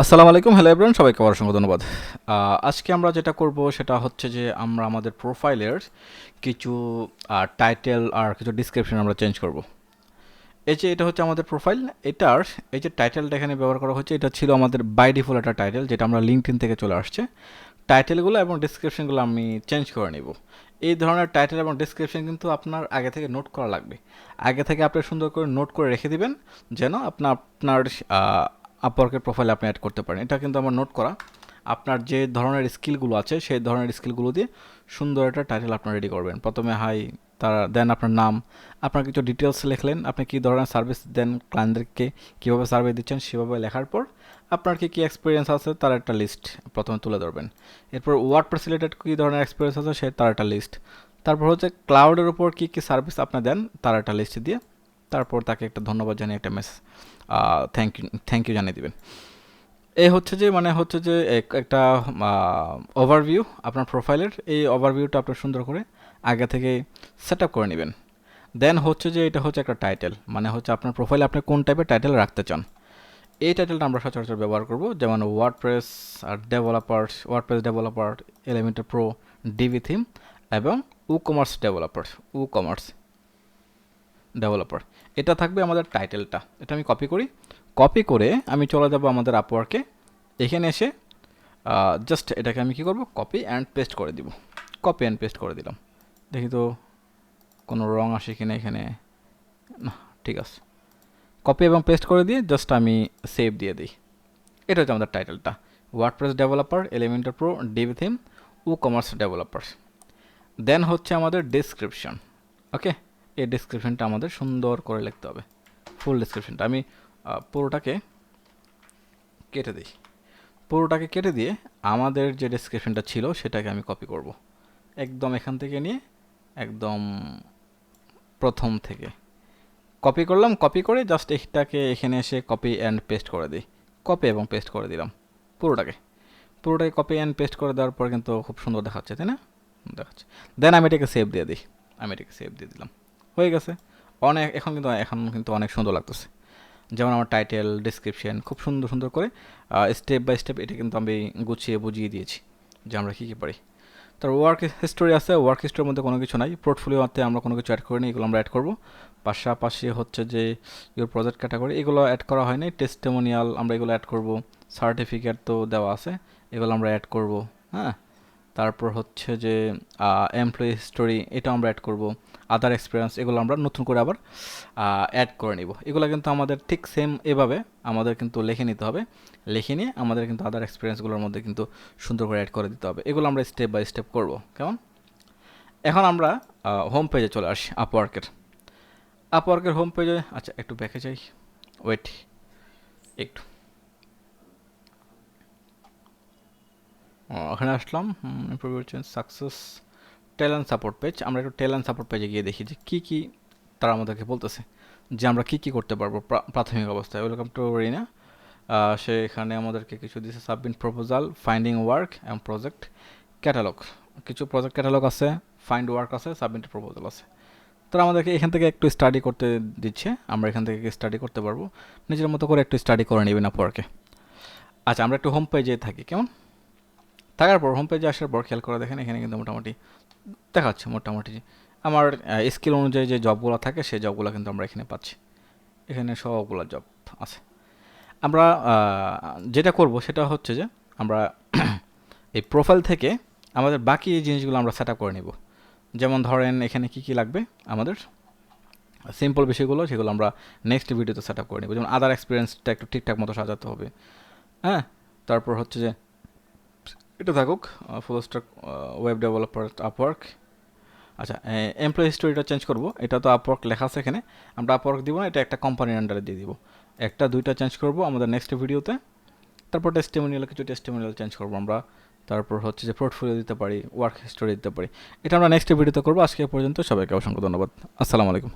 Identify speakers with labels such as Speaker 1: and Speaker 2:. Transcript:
Speaker 1: আসসালামু আলাইকুম, hello everyone, সবাইকে অসংখ্য ধন্যবাদ। আজকে আমরা যেটা করব সেটা হচ্ছে যে আমরা আমাদের প্রোফাইলের কিছু টাইটেল আর কিছু ডিসক্রিপশন আমরা চেঞ্জ করব। এই যে এটা হচ্ছে আমাদের প্রোফাইল, এটার এই যে টাইটেলটা এখানে ব্যবহার করা হচ্ছে, এটা ছিল আমাদের বাই ডিফল্ট একটা টাইটেল যেটা আমরা লিঙ্কডইন থেকে চলে আসছে। টাইটেলগুলো এবং ডিসক্রিপশনগুলো আমি চেঞ্জ করে নিব। এই ধরনের টাইটেল এবং ডিসক্রিপশন কিন্তু আপনার আগে থেকে নোট করা লাগবে। আগে থেকে আপনি সুন্দর করে নোট করে রেখে দিবেন, যেন আপনার আপওয়ার্কের প্রোফাইলে আপনি অ্যাড করতে পারেন। এটা কিন্তু আমার নোট করা। আপনার যে ধরনের স্কিলগুলো আছে সেই ধরনের স্কিলগুলো দিয়ে সুন্দর একটা টাইটেল আপনার রেডি করবেন। প্রথমে হাই, দেন আপনার নাম, আপনার কিছু ডিটেলস লিখলেন, আপনি কী ধরনের সার্ভিস দেন, ক্লায়েন্টদেরকে কীভাবে সার্ভিস দিচ্ছেন সেভাবে লেখার পর আপনার কী এক্সপিরিয়েন্স আছে তার একটা লিস্ট প্রথমে তুলে ধরবেন। এরপর ওয়ার্ডপ্রেস রিলেটেড কী ধরনের এক্সপিরিয়েন্স আছে সে তার একটা লিস্ট। তারপর হচ্ছে ক্লাউডের উপর কী সার্ভিস আপনি দেন তার একটা লিস্ট দিয়ে তারপর তাকে একটা ধন্যবাদ জানিয়ে একটা মেসেজ থ্যাংক ইউ জানিয়ে দিবেন। এই হচ্ছে যে একটা ওভারভিউ আপনার প্রোফাইলের। এই ওভারভিউটা আপনার সুন্দর করে আগে থেকে সেট আপ করে নেবেন। দেন হচ্ছে যে এটা হচ্ছে একটা টাইটেল, মানে হচ্ছে আপনার প্রোফাইলে আপনি কোন টাইপের টাইটেল রাখতে চান। এই টাইটেলটা আমরা সচরাচর ব্যবহার করব, যেমন WordPress developer, Elementor pro, Divi theme এবং কমার্স ডেভেলপার। এটা থাকবে আমাদের টাইটেলটা। এটা আমি কপি করে আমি চলে যাব আমাদের আপওয়ার্কে। এখানে এসে জাস্ট এটাকে আমি কী করব, কপি অ্যান্ড পেস্ট করে দিলাম। দেখি তো কোনো রং আসে কিনা এখানে। না, ঠিক আছে। কপি এবং পেস্ট করে দিয়ে জাস্ট আমি সেভ দিয়ে দিই। এটা হচ্ছে আমাদের টাইটেলটা, WordPress developer, Elementor pro, Divi theme, commerce developer. Then হচ্ছে আমাদের ডেসক্রিপশন। ওকে, এই ডেসক্রিপশনটা আমাদের সুন্দর করে লিখতে হবে। ফুল ডেসক্রিপশনটা আমি পুরোটাকে কেটে দিয়ে আমাদের যে ডেসক্রিপশনটা ছিল সেটাকে আমি কপি করব। একদম এখান থেকে নিয়ে একদম প্রথম থেকে কপি করলাম। কপি করে জাস্ট এটাকে এখানে এসে কপি অ্যান্ড পেস্ট করে দিই। কপি এবং পেস্ট করে দিলাম পুরোটাকে কপি অ্যান্ড পেস্ট করে দেওয়ার পর কিন্তু খুব সুন্দর দেখাচ্ছে, তাই না? দেখাচ্ছে। দেন আমি এটাকে সেভ দিয়ে দিলাম। হয়ে গেছে। এখন কিন্তু অনেক সুন্দর লাগতেছে। যেমন আমার টাইটেল, ডিসক্রিপশন খুব সুন্দর করে স্টেপ বাই স্টেপ এটা কিন্তু আমি গুছিয়ে বুঝিয়ে দিয়েছি যে আমরা কী পারি। তার ওয়ার্ক হিস্টোরি আছে, ওয়ার্ক হিস্টোরির মধ্যে কোনো কিছু নাই। পোর্টফোলিওতে আমরা কোনো কিছু অ্যাড করিনি, এগুলো আমরা অ্যাড করবো। পাশাপাশি হচ্ছে যে ইউর প্রজেক্ট ক্যাটাগরি, এগুলো অ্যাড করা হয়নি। টেস্টিমোনিয়াল আমরা এগুলো অ্যাড করব। সার্টিফিকেট তো দেওয়া আছে, এগুলো আমরা অ্যাড করব। হ্যাঁ, তারপর হচ্ছে যে এমপ্লয়ি হিস্টোরি, এটা আমরা অ্যাড করব। আদার এক্সপিরিয়েন্স এগুলো আমরা নতুন করে আবার অ্যাড করে নিব। এগুলো কিন্তু আমাদের ঠিক সেম এভাবে আমাদের কিন্তু লিখে নিতে হবে। লিখে নিয়ে আমাদের কিন্তু আদার এক্সপিরিয়েন্সগুলোর মধ্যে কিন্তু সুন্দর করে অ্যাড করে দিতে হবে। এগুলো আমরা স্টেপ বাই স্টেপ করব। কেমন? এখন আমরা হোম পেজে চলে আসি আপওয়ার্কের হোম পেজে। আচ্ছা, একটু ব্যাকে যাই, ওয়েট একটু। ওখানে আসলাম, সাকসেস ট্যালেন্ট সাপোর্ট পেজ। আমরা একটু ট্যালেন্ট সাপোর্ট পেজে গিয়ে দেখি যে কী তারা আমাদেরকে বলতেছে যে আমরা কী করতে পারবো প্রাথমিক অবস্থায়। ওয়েলকাম টু রিনা। সে এখানে আমাদেরকে কিছু দিয়েছে, সাবমিট প্রপোজাল, ফাইন্ডিং ওয়ার্ক এবং প্রজেক্ট ক্যাটালগ। কিছু প্রজেক্ট ক্যাটালগ আছে, ফাইন্ড ওয়ার্ক আছে, সাবমিট প্রপোজাল আছে। তারা আমাদেরকে এখান থেকে একটু স্টাডি করতে দিচ্ছে। আমরা এখান থেকে স্টাডি করতে পারবো। নিজের মতো করে একটু স্টাডি করে নেবেন আপওয়ার্কে। আচ্ছা, আমরা একটু হোম পেজে থাকি। কেমন? থাকার পর হোম পেজে আসার পর খেয়াল করে দেখেন, এখানে কিন্তু মোটামুটি দেখাচ্ছে আমার স্কিল অনুযায়ী যে জবগুলো থাকে সেই জবগুলো কিন্তু আমরা এখানে পাচ্ছি। এখানে সবগুলো জব আছে। আমরা যেটা করব সেটা হচ্ছে যে আমরা এই প্রোফাইল থেকে আমাদের বাকি এই জিনিসগুলো আমরা সেট আপ করে নিব। যেমন ধরেন এখানে কী লাগবে আমাদের সিম্পল বিষয়গুলো, সেগুলো আমরা নেক্সট ভিডিওতে সেট আপ করে নেব। যেমন আদার এক্সপিরিয়েন্সটা একটু ঠিকঠাক মতো সাজাতে হবে। হ্যাঁ, তারপর হচ্ছে যে এটা থাকুক full stack web developer Upwork. আচ্ছা, এমপ্লয়ি হিস্টোরিটা চেঞ্জ করব। এটা তো আপওয়ার্ক লেখা আছে এখানে, আমরা আপওয়ার্ক দিব না, এটা একটা কোম্পানির আন্ডারে দিয়ে দিব। একটা দুইটা চেঞ্জ করব আমাদের নেক্সট ভিডিওতে। তারপর কিছু টেস্টিমোনিয়াল চেঞ্জ করব আমরা। তারপর হচ্ছে যে পোর্টফোলিও দিতে পারি, ওয়ার্ক হিস্টোরি দিতে পারি। এটা আমরা নেক্সট ভিডিওতে করবো। আজকে পর্যন্ত সবাইকে অসংখ্য ধন্যবাদ। আসসালামু আলাইকুম।